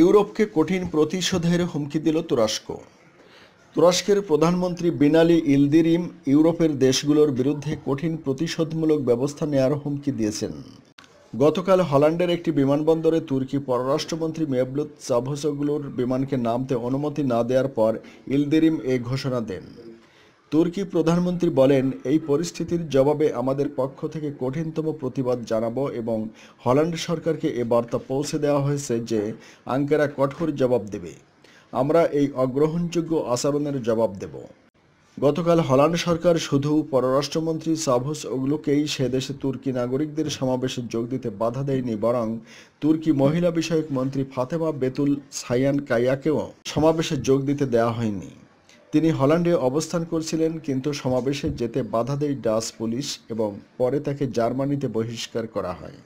ইউরোপকে কঠিন প্রতিশোধের হুমকি দিল তুরস্ক। তুরস্কের প্রধানমন্ত্রী বিনালি ইলদিরিম ইউরোপের দেশগুলোর বিরুদ্ধে কঠিন প্রতিশোধমূলক ব্যবস্থা নেওয়ার হুমকি দিয়েছেন। গতকাল হল্যান্ডের একটি বিমানবন্দরে তুর্কি পররাষ্ট্রমন্ত্রী মেভলুত চাভুসোগলুর বিমানকে নামতে অনুমতি না দেওয়ার পর ইলদিরিম এ ঘোষণা দেন। তুর্কি প্রধানমন্ত্রী বলেন, এই পরিস্থিতির জবাবে আমাদের পক্ষ থেকে কঠিনতম প্রতিবাদ জানাবো এবং হল্যান্ড সরকারকে এ বার্তা পৌঁছে দেওয়া হয়েছে যে আঙ্কারা কঠোর জবাব দেবে। আমরা এই অগ্রহণযোগ্য আচরণের জবাব দেব। গতকাল হল্যান্ড সরকার শুধু পররাষ্ট্রমন্ত্রী চাভুসওগলুকেই সে দেশে তুর্কি নাগরিকদের সমাবেশে যোগ দিতে বাধা দেয়নি, বরং তুর্কি মহিলা বিষয়ক মন্ত্রী ফাতেমা বেতুল সায়ান কায়াকেও সমাবেশে যোগ দিতে দেওয়া হয়নি। তিনি হল্যান্ডে অবস্থান করছিলেন, কিন্তু সমাবেশে যেতে বাধা দেয় ডাচ পুলিশ এবং পরে তাকে জার্মানিতে বহিষ্কার করা হয়।